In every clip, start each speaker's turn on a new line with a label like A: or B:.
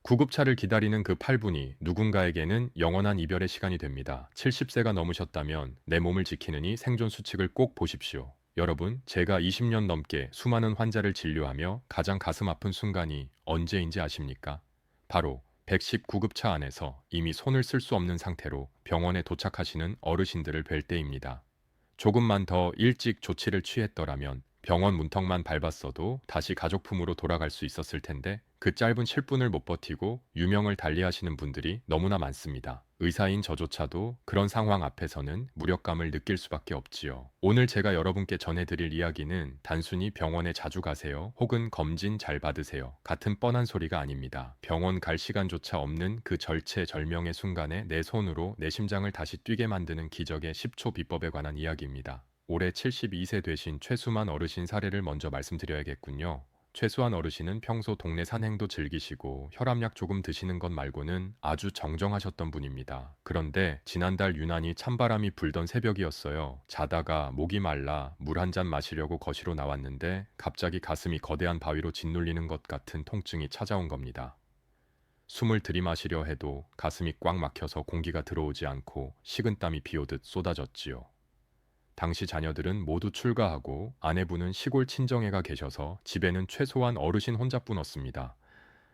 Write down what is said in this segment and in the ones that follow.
A: 구급차를 기다리는 그 8분이 누군가에게는 영원한 이별의 시간이 됩니다. 70세가 넘으셨다면 내 몸을 지키느니 생존 수칙을 꼭 보십시오. 여러분, 제가 20년 넘게 수많은 환자를 진료하며 가장 가슴 아픈 순간이 언제인지 아십니까? 바로 110 구급차 안에서 이미 손을 쓸 수 없는 상태로 병원에 도착하시는 어르신들을 뵐 때입니다. 조금만 더 일찍 조치를 취했더라면 병원 문턱만 밟았어도 다시 가족품으로 돌아갈 수 있었을 텐데 그 짧은 7분을 못 버티고 유명을 달리하시는 분들이 너무나 많습니다. 의사인 저조차도 그런 상황 앞에서는 무력감을 느낄 수밖에 없지요. 오늘 제가 여러분께 전해드릴 이야기는 단순히 병원에 자주 가세요 혹은 검진 잘 받으세요 같은 뻔한 소리가 아닙니다. 병원 갈 시간조차 없는 그 절체절명의 순간에 내 손으로 내 심장을 다시 뛰게 만드는 기적의 10초 비법에 관한 이야기입니다. 올해 72세 되신 최수만 어르신 사례를 먼저 말씀드려야겠군요. 최수한 어르신은 평소 동네 산행도 즐기시고 혈압약 조금 드시는 것 말고는 아주 정정하셨던 분입니다. 그런데 지난달 유난히 찬바람이 불던 새벽이었어요. 자다가 목이 말라 물 한 잔 마시려고 거실로 나왔는데 갑자기 가슴이 거대한 바위로 짓눌리는 것 같은 통증이 찾아온 겁니다. 숨을 들이마시려 해도 가슴이 꽉 막혀서 공기가 들어오지 않고 식은땀이 비오듯 쏟아졌지요. 당시 자녀들은 모두 출가하고 아내분은 시골 친정에가 계셔서 집에는 최소한 어르신 혼자뿐었습니다.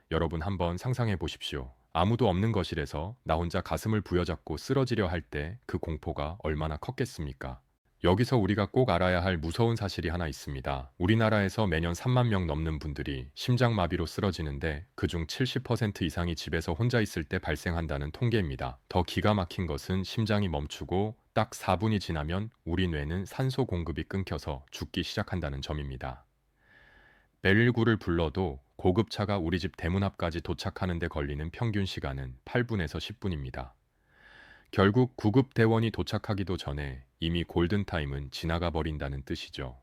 A: 여러분 한번 상상해 보십시오. 아무도 없는 거실에서 나 혼자 가슴을 부여잡고 쓰러지려 할 때 그 공포가 얼마나 컸겠습니까? 여기서 우리가 꼭 알아야 할 무서운 사실이 하나 있습니다. 우리나라에서 매년 3만 명 넘는 분들이 심장마비로 쓰러지는데 그중 70% 이상이 집에서 혼자 있을 때 발생한다는 통계입니다. 더 기가 막힌 것은 심장이 멈추고 딱 4분이 지나면 우리 뇌는 산소 공급이 끊겨서 죽기 시작한다는 점입니다. 119를 불러도 고급차가 우리 집 대문 앞까지 도착하는 데 걸리는 평균 시간은 8분에서 10분입니다. 결국 구급대원이 도착하기도 전에 이미 골든타임은 지나가 버린다는 뜻이죠.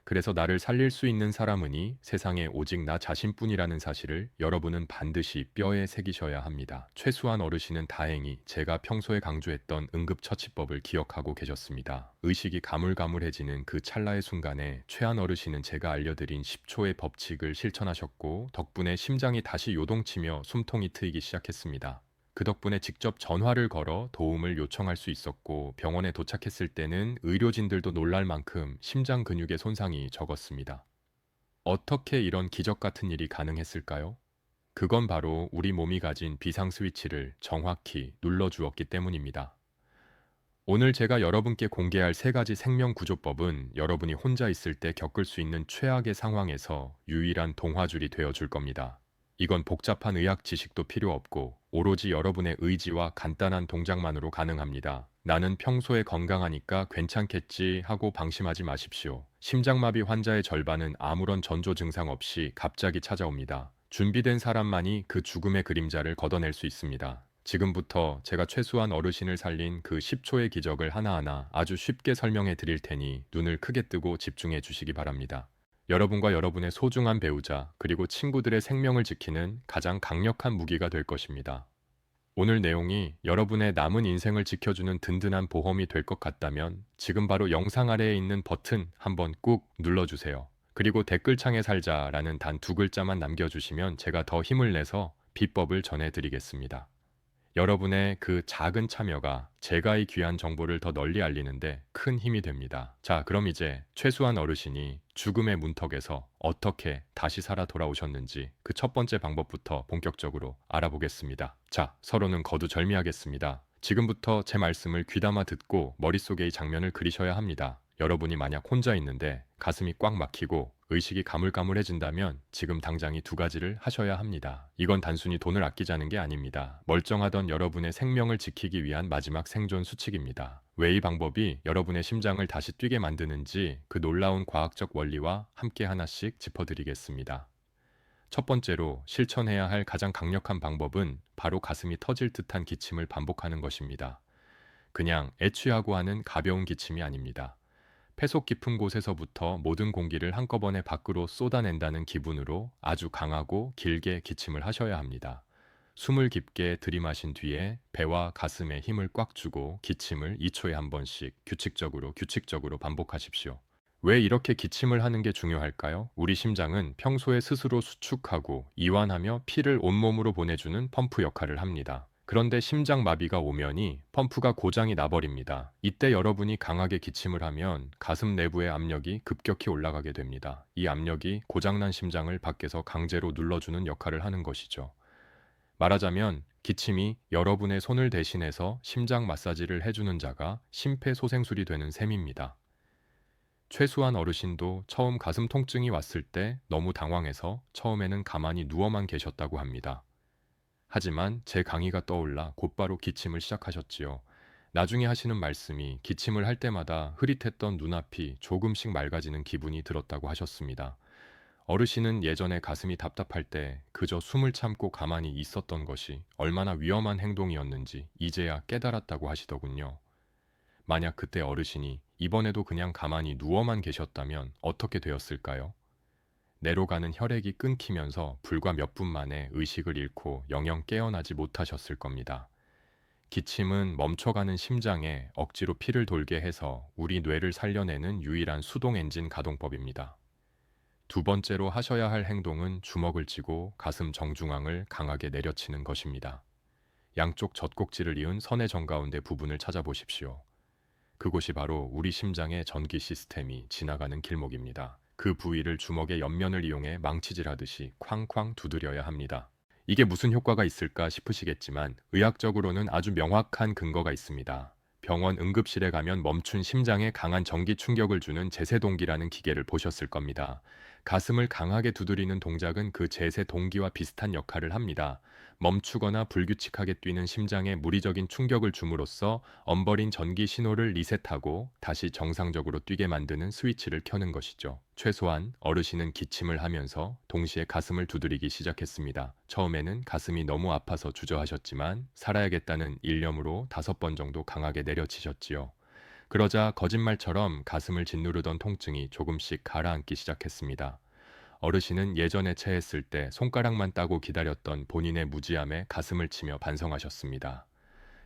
A: 그래서 나를 살릴 수 있는 사람은이 세상에 오직 나 자신뿐이라는 사실을 여러분은 반드시 뼈에 새기셔야 합니다. 최수한 어르신은 다행히 제가 평소에 강조했던 응급처치법을 기억하고 계셨습니다. 의식이 가물가물해지는 그 찰나의 순간에 최한 어르신은 제가 알려드린 10초의 법칙을 실천하셨고 덕분에 심장이 다시 요동치며 숨통이 트이기 시작했습니다. 그 덕분에 직접 전화를 걸어 도움을 요청할 수 있었고 병원에 도착했을 때는 의료진들도 놀랄 만큼 심장 근육의 손상이 적었습니다. 어떻게 이런 기적 같은 일이 가능했을까요? 그건 바로 우리 몸이 가진 비상 스위치를 정확히 눌러주었기 때문입니다. 오늘 제가 여러분께 공개할 세 가지 생명 구조법은 여러분이 혼자 있을 때 겪을 수 있는 최악의 상황에서 유일한 동화줄이 되어 줄 겁니다. 이건 복잡한 의학 지식도 필요 없고 오로지 여러분의 의지와 간단한 동작만으로 가능합니다. 나는 평소에 건강하니까 괜찮겠지 하고 방심하지 마십시오. 심장마비 환자의 절반은 아무런 전조 증상 없이 갑자기 찾아옵니다. 준비된 사람만이 그 죽음의 그림자를 걷어낼 수 있습니다. 지금부터 제가 최수한 어르신을 살린 그 10초의 기적을 하나하나 아주 쉽게 설명해 드릴 테니 눈을 크게 뜨고 집중해 주시기 바랍니다. 여러분과 여러분의 소중한 배우자, 그리고 친구들의 생명을 지키는 가장 강력한 무기가 될 것입니다. 오늘 내용이 여러분의 남은 인생을 지켜주는 든든한 보험이 될 것 같다면 지금 바로 영상 아래에 있는 버튼 한번 꾹 눌러주세요. 그리고 댓글창에 살자라는 단 두 글자만 남겨주시면 제가 더 힘을 내서 비법을 전해드리겠습니다. 여러분의 그 작은 참여가 제가 이 귀한 정보를 더 널리 알리는데 큰 힘이 됩니다. 자, 그럼 이제 최수한 어르신이 죽음의 문턱에서 어떻게 다시 살아 돌아오셨는지 그 첫 번째 방법부터 본격적으로 알아보겠습니다. 자, 서로는 거두절미하겠습니다. 지금부터 제 말씀을 귀담아 듣고 머릿속에 이 장면을 그리셔야 합니다. 여러분이 만약 혼자 있는데 가슴이 꽉 막히고 의식이 가물가물해진다면 지금 당장 이 두 가지를 하셔야 합니다. 이건 단순히 돈을 아끼자는 게 아닙니다. 멀쩡하던 여러분의 생명을 지키기 위한 마지막 생존 수칙입니다. 왜 이 방법이 여러분의 심장을 다시 뛰게 만드는지 그 놀라운 과학적 원리와 함께 하나씩 짚어드리겠습니다. 첫 번째로 실천해야 할 가장 강력한 방법은 바로 가슴이 터질 듯한 기침을 반복하는 것입니다. 그냥 애취하고 하는 가벼운 기침이 아닙니다. 폐속 깊은 곳에서부터 모든 공기를 한꺼번에 밖으로 쏟아낸다는 기분으로 아주 강하고 길게 기침을 하셔야 합니다. 숨을 깊게 들이마신 뒤에 배와 가슴에 힘을 꽉 주고 기침을 2초에 한 번씩 규칙적으로 반복하십시오. 왜 이렇게 기침을 하는 게 중요할까요? 우리 심장은 평소에 스스로 수축하고 이완하며 피를 온몸으로 보내주는 펌프 역할을 합니다. 그런데 심장 마비가 오면이 펌프가 고장이 나버립니다. 이때 여러분이 강하게 기침을 하면 가슴 내부의 압력이 급격히 올라가게 됩니다. 이 압력이 고장난 심장을 밖에서 강제로 눌러주는 역할을 하는 것이죠. 말하자면 기침이 여러분의 손을 대신해서 심장 마사지를 해주는 자가 심폐소생술이 되는 셈입니다. 최소한 어르신도 처음 가슴 통증이 왔을 때 너무 당황해서 처음에는 가만히 누워만 계셨다고 합니다. 하지만 제 강의가 떠올라 곧바로 기침을 시작하셨지요. 나중에 하시는 말씀이 기침을 할 때마다 흐릿했던 눈앞이 조금씩 맑아지는 기분이 들었다고 하셨습니다. 어르신은 예전에 가슴이 답답할 때 그저 숨을 참고 가만히 있었던 것이 얼마나 위험한 행동이었는지 이제야 깨달았다고 하시더군요. 만약 그때 어르신이 이번에도 그냥 가만히 누워만 계셨다면 어떻게 되었을까요? 뇌로 가는 혈액이 끊기면서 불과 몇 분 만에 의식을 잃고 영영 깨어나지 못하셨을 겁니다. 기침은 멈춰가는 심장에 억지로 피를 돌게 해서 우리 뇌를 살려내는 유일한 수동 엔진 가동법입니다. 두 번째로 하셔야 할 행동은 주먹을 쥐고 가슴 정중앙을 강하게 내려치는 것입니다. 양쪽 젖꼭지를 이은 선의 정가운데 부분을 찾아보십시오. 그곳이 바로 우리 심장의 전기 시스템이 지나가는 길목입니다. 그 부위를 주먹의 옆면을 이용해 망치질하듯이 쾅쾅 두드려야 합니다. 이게 무슨 효과가 있을까 싶으시겠지만 의학적으로는 아주 명확한 근거가 있습니다. 병원 응급실에 가면 멈춘 심장에 강한 전기 충격을 주는 제세동기라는 기계를 보셨을 겁니다. 가슴을 강하게 두드리는 동작은 그 제세 동기와 비슷한 역할을 합니다. 멈추거나 불규칙하게 뛰는 심장에 물리적인 충격을 줌으로써 엉버린 전기 신호를 리셋하고 다시 정상적으로 뛰게 만드는 스위치를 켜는 것이죠. 최소한 어르신은 기침을 하면서 동시에 가슴을 두드리기 시작했습니다. 처음에는 가슴이 너무 아파서 주저하셨지만 살아야겠다는 일념으로 5번 정도 강하게 내려치셨지요. 그러자 거짓말처럼 가슴을 짓누르던 통증이 조금씩 가라앉기 시작했습니다. 어르신은 예전에 체했을 때 손가락만 따고 기다렸던 본인의 무지함에 가슴을 치며 반성하셨습니다.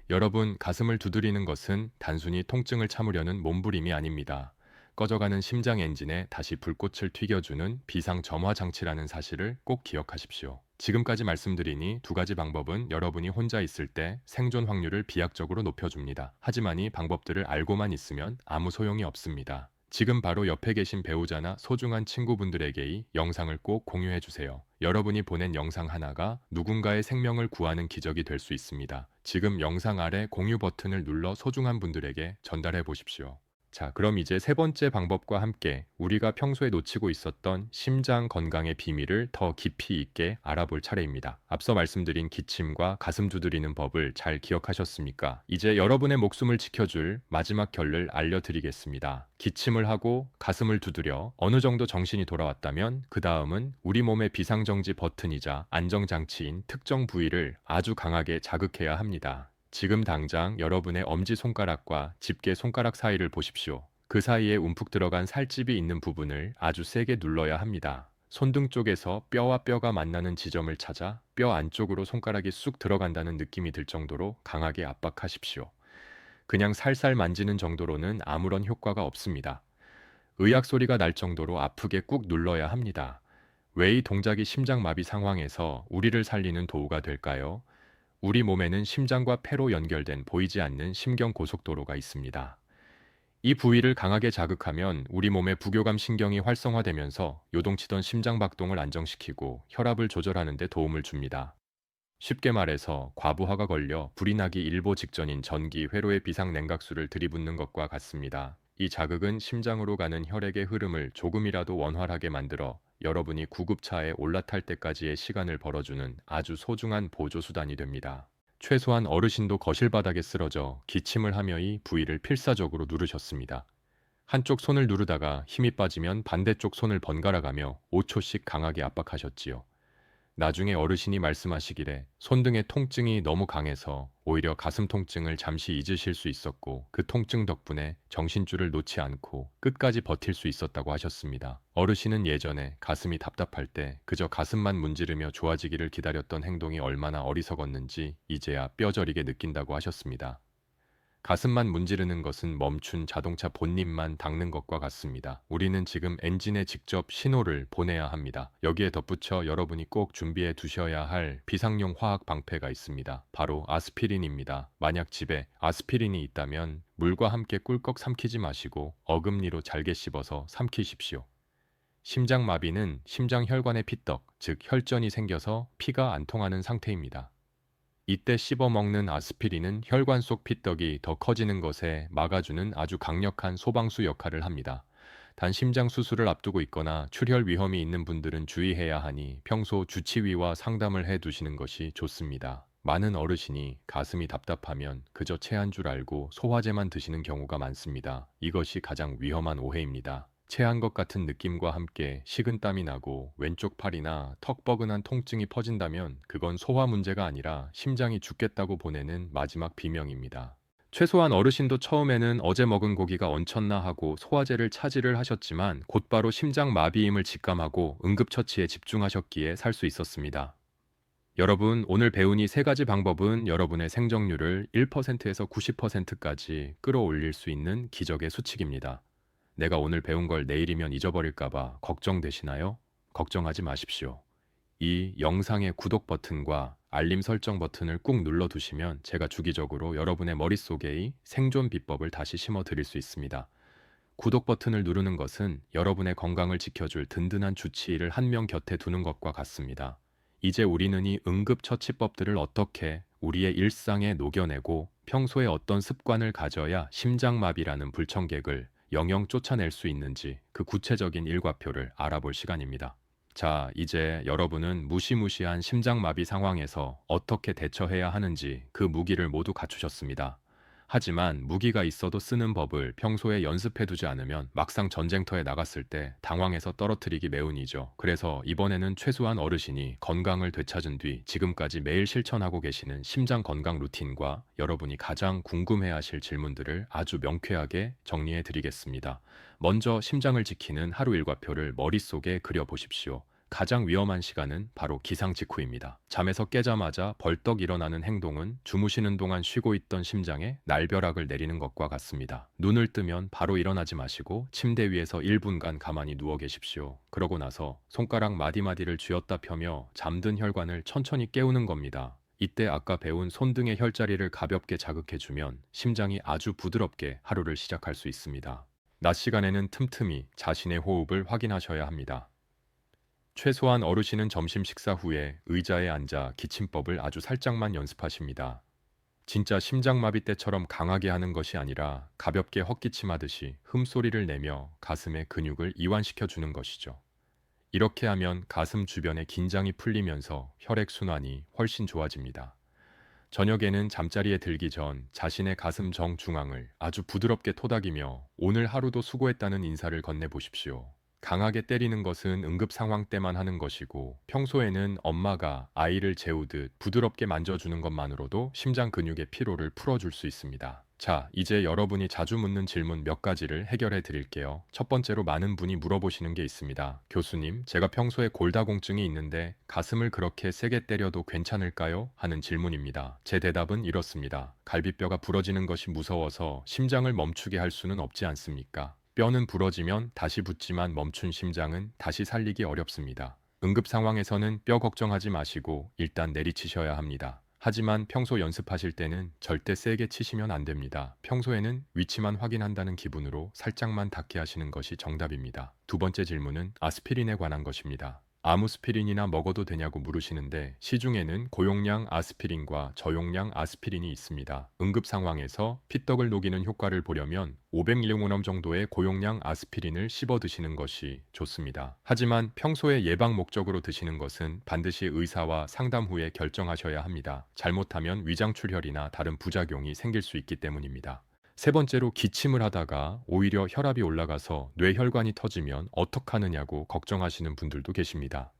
A: 여러분, 가슴을 두드리는 것은 단순히 통증을 참으려는 몸부림이 아닙니다. 꺼져가는 심장 엔진에 다시 불꽃을 튀겨주는 비상점화 장치라는 사실을 꼭 기억하십시오. 지금까지 말씀드리니 두 가지 방법은 여러분이 혼자 있을 때 생존 확률을 비약적으로 높여줍니다. 하지만 이 방법들을 알고만 있으면 아무 소용이 없습니다. 지금 바로 옆에 계신 배우자나 소중한 친구분들에게 이 영상을 꼭 공유해 주세요. 여러분이 보낸 영상 하나가 누군가의 생명을 구하는 기적이 될 수 있습니다. 지금 영상 아래 공유 버튼을 눌러 소중한 분들에게 전달해 보십시오. 자, 그럼 이제 세 번째 방법과 함께 우리가 평소에 놓치고 있었던 심장 건강의 비밀을 더 깊이 있게 알아볼 차례입니다. 앞서 말씀드린 기침과 가슴 두드리는 법을 잘 기억하셨습니까? 이제 여러분의 목숨을 지켜줄 마지막 결을 알려드리겠습니다. 기침을 하고 가슴을 두드려 어느 정도 정신이 돌아왔다면 그 다음은 우리 몸의 비상정지 버튼이자 안정장치인 특정 부위를 아주 강하게 자극해야 합니다. 지금 당장 여러분의 엄지손가락과 집게 손가락 사이를 보십시오. 그 사이에 움푹 들어간 살집이 있는 부분을 아주 세게 눌러야 합니다. 손등 쪽에서 뼈와 뼈가 만나는 지점을 찾아 뼈 안쪽으로 손가락이 쑥 들어간다는 느낌이 들 정도로 강하게 압박하십시오. 그냥 살살 만지는 정도로는 아무런 효과가 없습니다. 의약 소리가 날 정도로 아프게 꾹 눌러야 합니다. 왜 이 동작이 심장마비 상황에서 우리를 살리는 도구가 될까요? 우리 몸에는 심장과 폐로 연결된 보이지 않는 심경고속도로가 있습니다. 이 부위를 강하게 자극하면 우리 몸의 부교감 신경이 활성화되면서 요동치던 심장 박동을 안정시키고 혈압을 조절하는 데 도움을 줍니다. 쉽게 말해서 과부하가 걸려 불이 나기 일보 직전인 전기 회로의 비상냉각수를 들이붓는 것과 같습니다. 이 자극은 심장으로 가는 혈액의 흐름을 조금이라도 원활하게 만들어 여러분이 구급차에 올라탈 때까지의 시간을 벌어주는 아주 소중한 보조수단이 됩니다. 최소한 어르신도 거실 바닥에 쓰러져 기침을 하며 이 부위를 필사적으로 누르셨습니다. 한쪽 손을 누르다가 힘이 빠지면 반대쪽 손을 번갈아가며 5초씩 강하게 압박하셨지요. 나중에 어르신이 말씀하시기를 손등의 통증이 너무 강해서 오히려 가슴 통증을 잠시 잊으실 수 있었고 그 통증 덕분에 정신줄을 놓지 않고 끝까지 버틸 수 있었다고 하셨습니다. 어르신은 예전에 가슴이 답답할 때 그저 가슴만 문지르며 좋아지기를 기다렸던 행동이 얼마나 어리석었는지 이제야 뼈저리게 느낀다고 하셨습니다. 가슴만 문지르는 것은 멈춘 자동차 본닛만 닦는 것과 같습니다. 우리는 지금 엔진에 직접 신호를 보내야 합니다. 여기에 덧붙여 여러분이 꼭 준비해 두셔야 할 비상용 화학 방패가 있습니다. 바로 아스피린입니다. 만약 집에 아스피린이 있다면 물과 함께 꿀꺽 삼키지 마시고 어금니로 잘게 씹어서 삼키십시오. 심장마비는 심장혈관의 피떡, 즉 혈전이 생겨서 피가 안 통하는 상태입니다. 이때 씹어먹는 아스피린은 혈관 속 피떡이 더 커지는 것에 막아주는 아주 강력한 소방수 역할을 합니다. 단 심장 수술을 앞두고 있거나 출혈 위험이 있는 분들은 주의해야 하니 평소 주치의와 상담을 해 두시는 것이 좋습니다. 많은 어르신이 가슴이 답답하면 그저 체한 줄 알고 소화제만 드시는 경우가 많습니다. 이것이 가장 위험한 오해입니다. 체한 것 같은 느낌과 함께 식은땀이 나고 왼쪽 팔이나 턱버근한 통증이 퍼진다면 그건 소화 문제가 아니라 심장이 죽겠다고 보내는 마지막 비명입니다. 최소한 어르신도 처음에는 어제 먹은 고기가 얹혔나 하고 소화제를 차지를 하셨지만 곧바로 심장 마비임을 직감하고 응급처치에 집중하셨기에 살 수 있었습니다. 여러분, 오늘 배운 이 세 가지 방법은 여러분의 생존율을 1%에서 90%까지 끌어올릴 수 있는 기적의 수칙입니다. 내가 오늘 배운 걸 내일이면 잊어버릴까봐 걱정되시나요? 걱정하지 마십시오. 이 영상의 구독 버튼과 알림 설정 버튼을 꾹 눌러두시면 제가 주기적으로 여러분의 머릿속에 생존 비법을 다시 심어드릴 수 있습니다. 구독 버튼을 누르는 것은 여러분의 건강을 지켜줄 든든한 주치의를 한 명 곁에 두는 것과 같습니다. 이제 우리는 이 응급처치법들을 어떻게 우리의 일상에 녹여내고 평소에 어떤 습관을 가져야 심장마비라는 불청객을 영영 쫓아낼 수 있는지 그 구체적인 일과표를 알아볼 시간입니다. 자, 이제 여러분은 무시무시한 심장마비 상황에서 어떻게 대처해야 하는지 그 무기를 모두 갖추셨습니다. 하지만 무기가 있어도 쓰는 법을 평소에 연습해두지 않으면 막상 전쟁터에 나갔을 때 당황해서 떨어뜨리기 매운이죠. 그래서 이번에는 최소한 어르신이 건강을 되찾은 뒤 지금까지 매일 실천하고 계시는 심장 건강 루틴과 여러분이 가장 궁금해하실 질문들을 아주 명쾌하게 정리해 드리겠습니다. 먼저 심장을 지키는 하루 일과표를 머릿속에 그려보십시오. 가장 위험한 시간은 바로 기상 직후입니다. 잠에서 깨자마자 벌떡 일어나는 행동은 주무시는 동안 쉬고 있던 심장에 날벼락을 내리는 것과 같습니다. 눈을 뜨면 바로 일어나지 마시고 침대 위에서 1분간 가만히 누워 계십시오. 그러고 나서 손가락 마디마디를 쥐었다 펴며 잠든 혈관을 천천히 깨우는 겁니다. 이때 아까 배운 손등의 혈자리를 가볍게 자극해주면 심장이 아주 부드럽게 하루를 시작할 수 있습니다. 낮 시간에는 틈틈이 자신의 호흡을 확인하셔야 합니다. 최소한 어르신은 점심 식사 후에 의자에 앉아 기침법을 아주 살짝만 연습하십니다. 진짜 심장마비 때처럼 강하게 하는 것이 아니라 가볍게 헛기침하듯이 흠소리를 내며 가슴의 근육을 이완시켜 주는 것이죠. 이렇게 하면 가슴 주변의 긴장이 풀리면서 혈액순환이 훨씬 좋아집니다. 저녁에는 잠자리에 들기 전 자신의 가슴 정중앙을 아주 부드럽게 토닥이며 오늘 하루도 수고했다는 인사를 건네보십시오. 강하게 때리는 것은 응급 상황 때만 하는 것이고 평소에는 엄마가 아이를 재우듯 부드럽게 만져주는 것만으로도 심장 근육의 피로를 풀어줄 수 있습니다. 자, 이제 여러분이 자주 묻는 질문 몇 가지를 해결해 드릴게요. 첫 번째로 많은 분이 물어보시는 게 있습니다. 교수님, 제가 평소에 골다공증이 있는데 가슴을 그렇게 세게 때려도 괜찮을까요? 하는 질문입니다. 제 대답은 이렇습니다. 갈비뼈가 부러지는 것이 무서워서 심장을 멈추게 할 수는 없지 않습니까? 뼈는 부러지면 다시 붙지만 멈춘 심장은 다시 살리기 어렵습니다. 응급 상황에서는 뼈 걱정하지 마시고 일단 내리치셔야 합니다. 하지만 평소 연습하실 때는 절대 세게 치시면 안 됩니다. 평소에는 위치만 확인한다는 기분으로 살짝만 닿게 하시는 것이 정답입니다. 두 번째 질문은 아스피린에 관한 것입니다. 아무스피린이나 먹어도 되냐고 물으시는데 시중에는 고용량 아스피린과 저용량 아스피린이 있습니다. 응급 상황에서 피떡을 녹이는 효과를 보려면 500mg 정도의 고용량 아스피린을 씹어 드시는 것이 좋습니다. 하지만 평소에 예방 목적으로 드시는 것은 반드시 의사와 상담 후에 결정하셔야 합니다. 잘못하면 위장 출혈이나 다른 부작용이 생길 수 있기 때문입니다. 세 번째로 기침을 하다가 오히려 혈압이 올라가서 뇌혈관이 터지면 어떡하느냐고 걱정하시는 분들도 계십니다.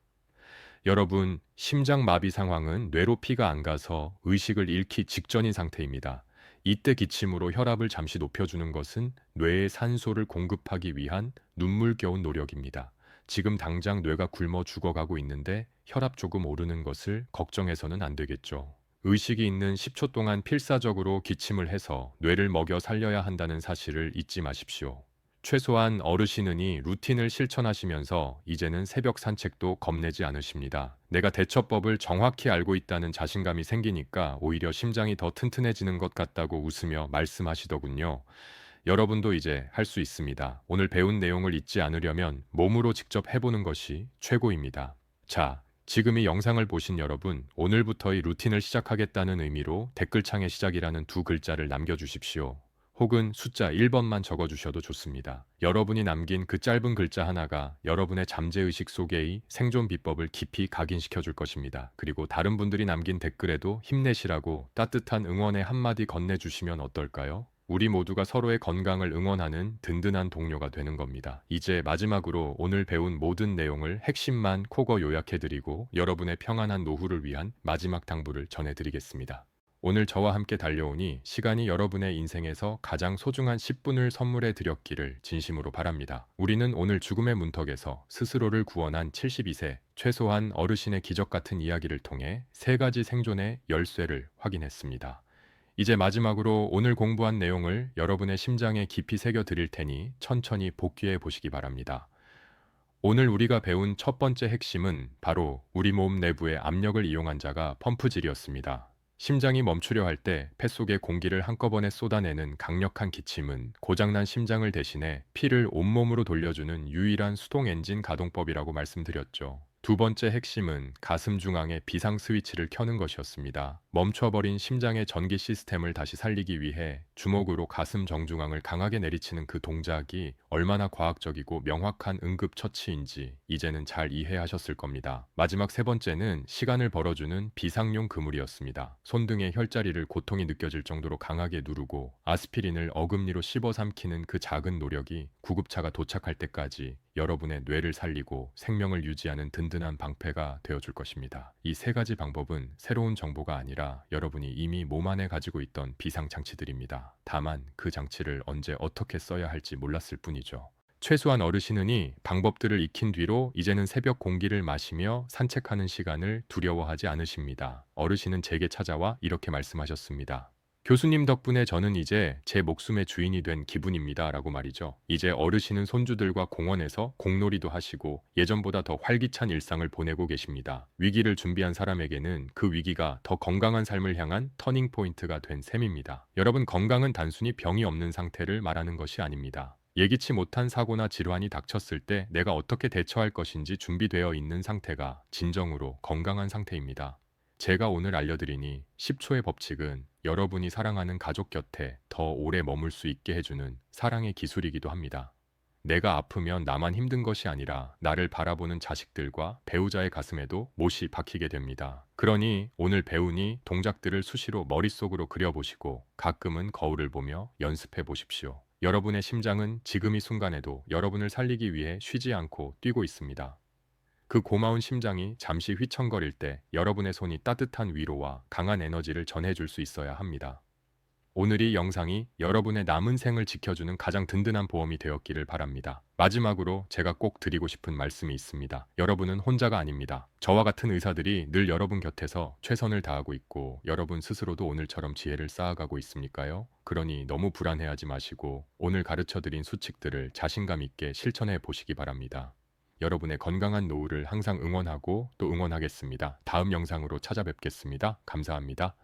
A: 여러분, 심장마비 상황은 뇌로 피가 안 가서 의식을 잃기 직전인 상태입니다. 이때 기침으로 혈압을 잠시 높여주는 것은 뇌에 산소를 공급하기 위한 눈물겨운 노력입니다. 지금 당장 뇌가 굶어 죽어가고 있는데 혈압 조금 오르는 것을 걱정해서는 안 되겠죠. 의식이 있는 10초 동안 필사적으로 기침을 해서 뇌를 먹여 살려야 한다는 사실을 잊지 마십시오. 최소한 어르신은이 루틴을 실천하시면서 이제는 새벽 산책도 겁내지 않으십니다. 내가 대처법을 정확히 알고 있다는 자신감이 생기니까 오히려 심장이 더 튼튼해지는 것 같다고 웃으며 말씀하시더군요. 여러분도 이제 할 수 있습니다. 오늘 배운 내용을 잊지 않으려면 몸으로 직접 해보는 것이 최고입니다. 자, 지금 이 영상을 보신 여러분, 오늘부터 이 루틴을 시작하겠다는 의미로 댓글창에 시작이라는 두 글자를 남겨주십시오. 혹은 숫자 1번만 적어주셔도 좋습니다. 여러분이 남긴 그 짧은 글자 하나가 여러분의 잠재의식 속의 생존 비법을 깊이 각인시켜 줄 것입니다. 그리고 다른 분들이 남긴 댓글에도 힘내시라고 따뜻한 응원의 한마디 건네주시면 어떨까요? 우리 모두가 서로의 건강을 응원하는 든든한 동료가 되는 겁니다. 이제 마지막으로 오늘 배운 모든 내용을 핵심만 코거 요약해드리고 여러분의 평안한 노후를 위한 마지막 당부를 전해드리겠습니다. 오늘 저와 함께 달려오니 시간이 여러분의 인생에서 가장 소중한 10분을 선물해 드렸기를 진심으로 바랍니다. 우리는 오늘 죽음의 문턱에서 스스로를 구원한 72세 최소한 어르신의 기적 같은 이야기를 통해 세 가지 생존의 열쇠를 확인했습니다. 이제 마지막으로 오늘 공부한 내용을 여러분의 심장에 깊이 새겨 드릴 테니 천천히 복귀해 보시기 바랍니다. 오늘 우리가 배운 첫 번째 핵심은 바로 우리 몸 내부의 압력을 이용한 자가 펌프질이었습니다. 심장이 멈추려 할 때 폐 속에 공기를 한꺼번에 쏟아내는 강력한 기침은 고장난 심장을 대신해 피를 온몸으로 돌려주는 유일한 수동 엔진 가동법이라고 말씀드렸죠. 두 번째 핵심은 가슴 중앙에 비상 스위치를 켜는 것이었습니다. 멈춰버린 심장의 전기 시스템을 다시 살리기 위해 주먹으로 가슴 정중앙을 강하게 내리치는 그 동작이 얼마나 과학적이고 명확한 응급처치인지 이제는 잘 이해하셨을 겁니다. 마지막 세 번째는 시간을 벌어주는 비상용 그물이었습니다. 손등의 혈자리를 고통이 느껴질 정도로 강하게 누르고 아스피린을 어금니로 씹어 삼키는 그 작은 노력이 구급차가 도착할 때까지 여러분의 뇌를 살리고 생명을 유지하는 든든한 방패가 되어줄 것입니다. 이 세 가지 방법은 새로운 정보가 아니라 여러분이 이미 몸 안에 가지고 있던 비상장치들입니다. 다만 그 장치를 언제 어떻게 써야 할지 몰랐을 뿐이죠. 최소한 어르신은이 방법들을 익힌 뒤로 이제는 새벽 공기를 마시며 산책하는 시간을 두려워하지 않으십니다. 어르신은 제게 찾아와 이렇게 말씀하셨습니다. 교수님 덕분에 저는 이제 제 목숨의 주인이 된 기분입니다. 라고 말이죠. 이제 어르신은 손주들과 공원에서 공놀이도 하시고 예전보다 더 활기찬 일상을 보내고 계십니다. 위기를 준비한 사람에게는 그 위기가 더 건강한 삶을 향한 터닝 포인트가 된 셈입니다. 여러분, 건강은 단순히 병이 없는 상태를 말하는 것이 아닙니다. 예기치 못한 사고나 질환이 닥쳤을 때 내가 어떻게 대처할 것인지 준비되어 있는 상태가 진정으로 건강한 상태입니다. 제가 오늘 알려드리니 10초의 법칙은 여러분이 사랑하는 가족 곁에 더 오래 머물 수 있게 해주는 사랑의 기술이기도 합니다. 내가 아프면 나만 힘든 것이 아니라 나를 바라보는 자식들과 배우자의 가슴에도 못이 박히게 됩니다. 그러니 오늘 배우니 동작들을 수시로 머릿속으로 그려보시고 가끔은 거울을 보며 연습해 보십시오. 여러분의 심장은 지금 이 순간에도 여러분을 살리기 위해 쉬지 않고 뛰고 있습니다. 그 고마운 심장이 잠시 휘청거릴 때 여러분의 손이 따뜻한 위로와 강한 에너지를 전해줄 수 있어야 합니다. 오늘 이 영상이 여러분의 남은 생을 지켜주는 가장 든든한 보험이 되었기를 바랍니다. 마지막으로 제가 꼭 드리고 싶은 말씀이 있습니다. 여러분은 혼자가 아닙니다. 저와 같은 의사들이 늘 여러분 곁에서 최선을 다하고 있고 여러분 스스로도 오늘처럼 지혜를 쌓아가고 있습니까요? 그러니 너무 불안해하지 마시고 오늘 가르쳐드린 수칙들을 자신감 있게 실천해 보시기 바랍니다. 여러분의 건강한 노후를 항상 응원하고 또 응원하겠습니다. 다음 영상으로 찾아뵙겠습니다. 감사합니다.